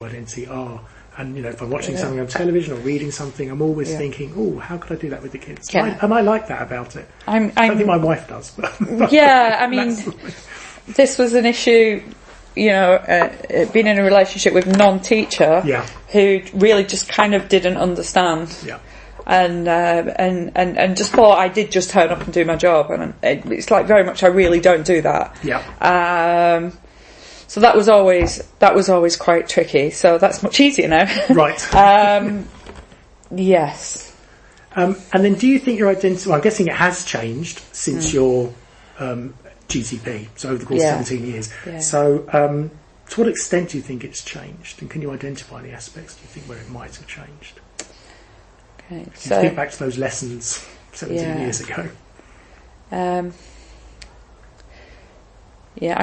identity are. And, if I'm watching something on television or reading something, I'm always thinking, oh, how could I do that with the kids? Yeah. And I like that about it. I don't think my wife does. But yeah, I mean, this was an issue, being in a relationship with a non-teacher who really just kind of didn't understand. Yeah. And just thought I did just turn up and do my job. And it's like very much I really don't do that. Yeah. So that was always quite tricky. So that's much easier now. Right. Yes. And then, do you think your identity? Well, I'm guessing it has changed since your GCP. So over the course of 17 years. Yeah. So, to what extent do you think it's changed? And can you identify the aspects? Do you think where it might have changed? Okay. So think back to those lessons 17 years ago. I'm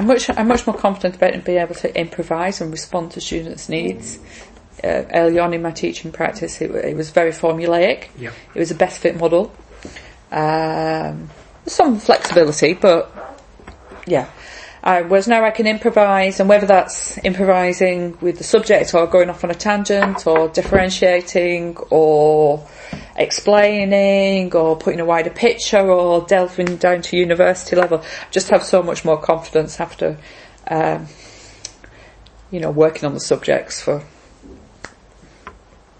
much more confident about being able to improvise and respond to students' needs. Early on in my teaching practice, it was very formulaic. Yeah. It was a best fit model. Some flexibility, but whereas now I can improvise, and whether that's improvising with the subject or going off on a tangent or differentiating or explaining or putting a wider picture or delving down to university level, I just have so much more confidence after working on the subjects for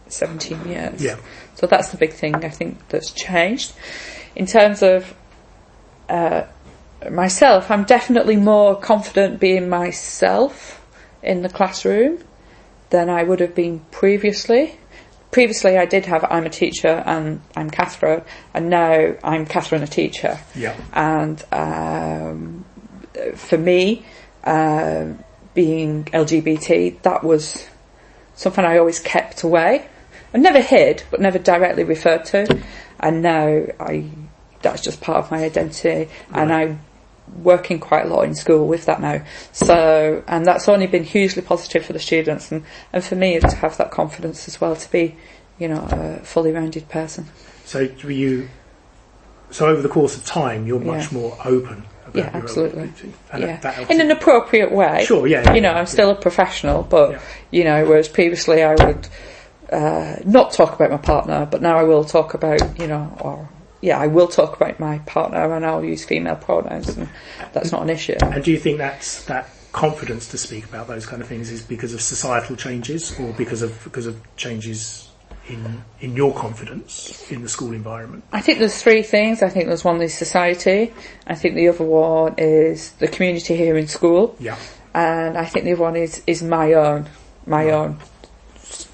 17 years. Yeah. So that's the big thing I think that's changed. In terms of myself, I'm definitely more confident being myself in the classroom than I would have been previously. Previously I did have I'm a teacher and I'm Catherine, and now I'm Catherine a teacher. Yeah. And for me, being LGBT, that was something I always kept away. I never hid, but never directly referred to. And now that's just part of my identity. Right. And I'm working quite a lot in school with that now. So, and that's only been hugely positive for the students and for me to have that confidence as well, to be, a fully rounded person. So over the course of time, you're much more open about your absolutely. identity. And in an appropriate way. Sure, yeah. I'm still a professional, but, whereas previously I would not talk about my partner, but now I will talk about, I will talk about my partner and I'll use female pronouns, and that's not an issue. And do you think that confidence to speak about those kind of things is because of societal changes or because of changes in your confidence in the school environment? I think there's three things. I think there's one is society. I think the other one is the community here in school. Yeah. And I think the other one is my own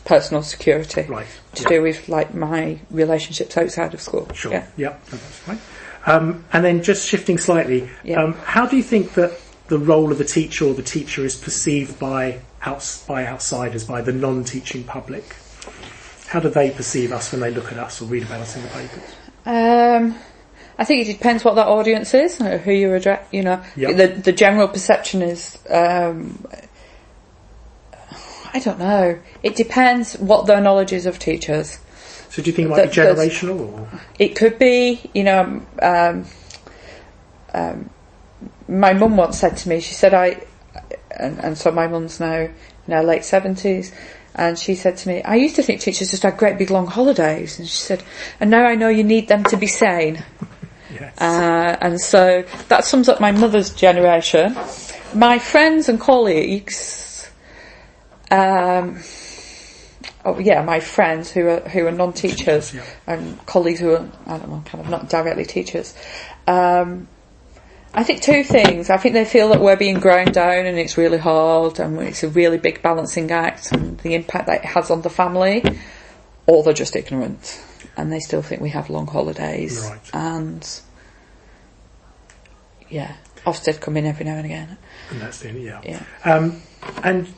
personal security. Right. To do with like my relationships outside of school. Sure. Yeah, that's fine. And then just shifting slightly, how do you think that the role of the teacher or the teacher is perceived by outsiders, by the non-teaching public? How do they perceive us when they look at us or read about us in the papers? I think it depends what that audience is, who you address. The general perception is. I don't know. It depends what their knowledge is of teachers. So do you think it might be generational? Or? It could be. My mum once said to me, she said, and so my mum's now in her late 70s, and she said to me, I used to think teachers just had great big long holidays. And she said, and now I know you need them to be sane. Yes. And so that sums up my mother's generation. My friends and colleagues, my friends who are non-teachers and colleagues who are, I don't know, kind of not directly teachers. I think two things. I think they feel that we're being ground down and it's really hard and it's a really big balancing act and the impact that it has on the family, or they're just ignorant and they still think we have long holidays. Right. And Ofsted come in every now and again. And that's the and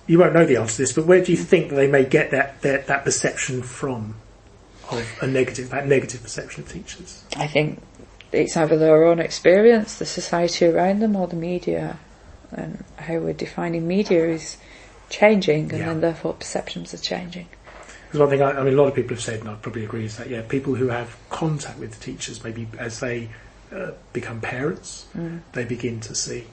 you won't know the answer to this, but where do you think that they may get that perception from, of that negative perception of teachers? I think it's either their own experience, the society around them, or the media, and how we're defining media is changing, and then therefore perceptions are changing. Because one thing, a lot of people have said, and I probably agree with that, people who have contact with the teachers, maybe as they become parents, they begin to see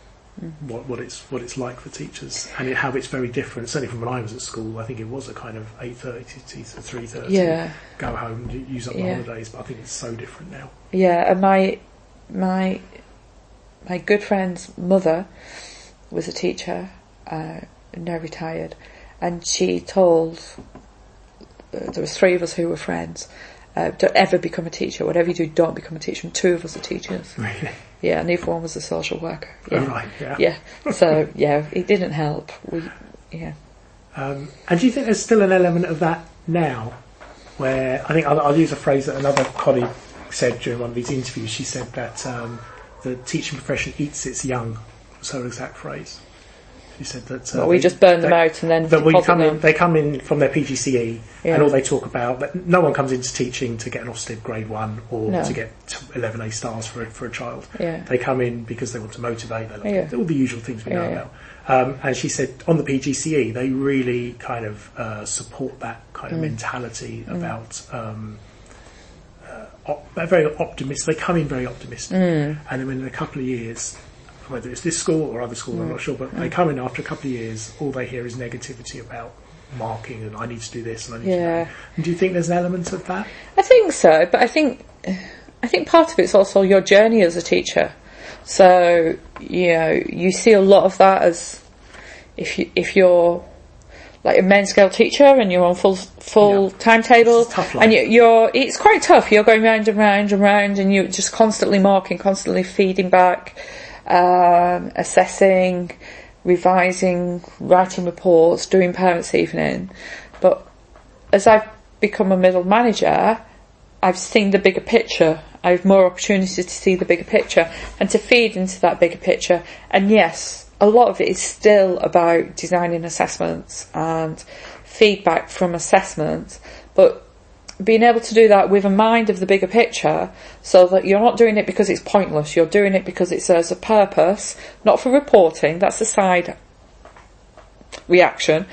what it's like for teachers, and how it's very different. Certainly from when I was at school, I think it was a kind of 8:30 to 3:30. Yeah. Go home, use up the holidays. But I think it's so different now. Yeah, and my good friend's mother was a teacher, now retired, and she told there was 3 of us who were friends. Don't ever become a teacher. Whatever you do, don't become a teacher. And 2 of us are teachers. Really? Yeah, and the other one was a social worker. Yeah. Oh, right. Yeah. Yeah. So yeah, it didn't help. And do you think there's still an element of that now, where I think I'll use a phrase that another colleague said during one of these interviews. She said that the teaching profession eats its young. Was her exact phrase. She said that we just burn them out and then they come in from their PGCE and all they talk about. But no one comes into teaching to get an Ofsted grade 1 or to get 11 A stars for a child. Yeah. They come in because they want to motivate. They like all the usual things we know about. And she said on the PGCE they really kind of support that kind of mentality about. They're very optimistic. They come in very optimistic, and then in a couple of years, whether it's this school or other schools, I'm not sure, but they come in after a couple of years, all they hear is negativity about marking and I need to do this and I need to do that. And do you think there's an element of that? I think so, but I think part of it's also your journey as a teacher. So, you see a lot of that as if you're like a main scale teacher and you're on full timetable, and it's quite tough. You're going round and round and round, and you're just constantly marking, constantly feeding back, assessing, revising, writing reports, doing parents' evening. But as I've become a middle manager, I've seen the bigger picture. I have more opportunity to see the bigger picture and to feed into that bigger picture. And yes, a lot of it is still about designing assessments and feedback from assessments, but being able to do that with a mind of the bigger picture, so that you're not doing it because it's pointless, you're doing it because it serves a purpose, not for reporting, that's a side reaction,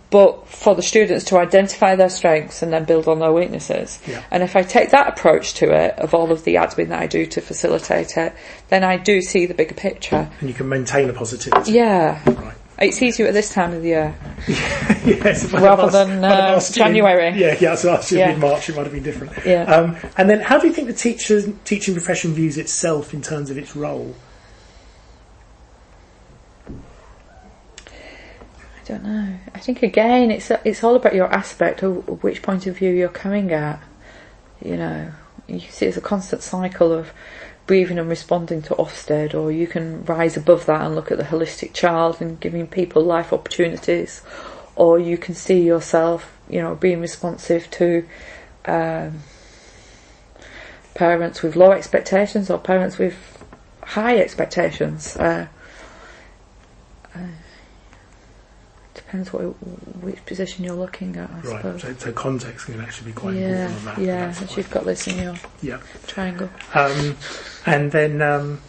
but for the students to identify their strengths and then build on their weaknesses. And if I take that approach to it, of all of the admin that I do to facilitate it, then I do see the bigger picture. And you can maintain the positivity. Yeah. Right. It's easier at this time of the year. Yes, rather than January. So last year in March it might have been different. And then how do you think the teaching profession views itself in terms of its role? I don't know. I think again it's all about your aspect of which point of view you're coming at. You see it's a constant cycle of breathing and responding to Ofsted, or you can rise above that and look at the holistic child and giving people life opportunities, or you can see yourself, being responsive to parents with low expectations or parents with high expectations. Depends which position you're looking at, I suppose. So context can actually be quite important on that. Yeah, as you've got this in your triangle. And then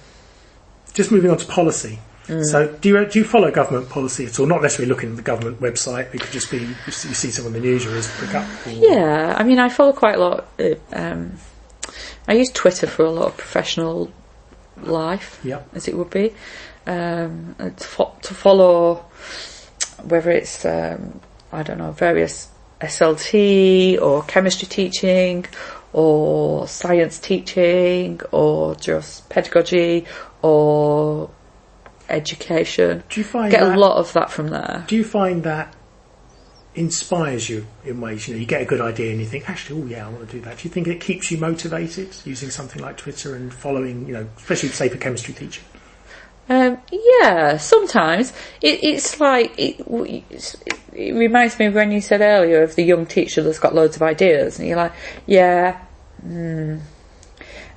just moving on to policy. So do you follow government policy at all? Not necessarily looking at the government website. It could just be you see some on the news or as pick up. Yeah, I mean I follow quite a lot. I use Twitter for a lot of professional life, as it would be, to follow. Whether it's, various SLT or chemistry teaching or science teaching or just pedagogy or education. Do you find a lot of that from there? Do you find that inspires you in ways, you get a good idea and you think, actually, I want to do that. Do you think it keeps you motivated using something like Twitter and following, especially say for chemistry teaching? Sometimes it's like it reminds me of when you said earlier of the young teacher that's got loads of ideas, and you're like, and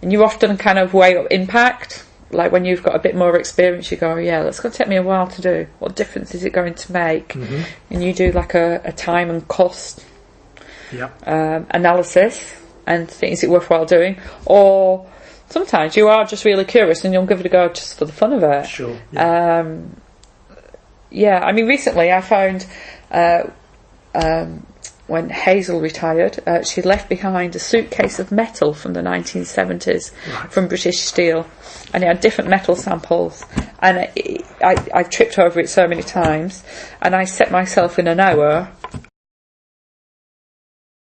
you often kind of weigh up impact. Like when you've got a bit more experience, you go, that's going to take me a while to do. What difference is it going to make? And you do like a time and cost analysis and think, is it worthwhile doing? Or sometimes you are just really curious and you'll give it a go just for the fun of it. Sure. I mean, recently I found when Hazel retired, she left behind a suitcase of metal from the 1970s from British Steel, and it had different metal samples, and I tripped over it so many times, and I set myself in an hour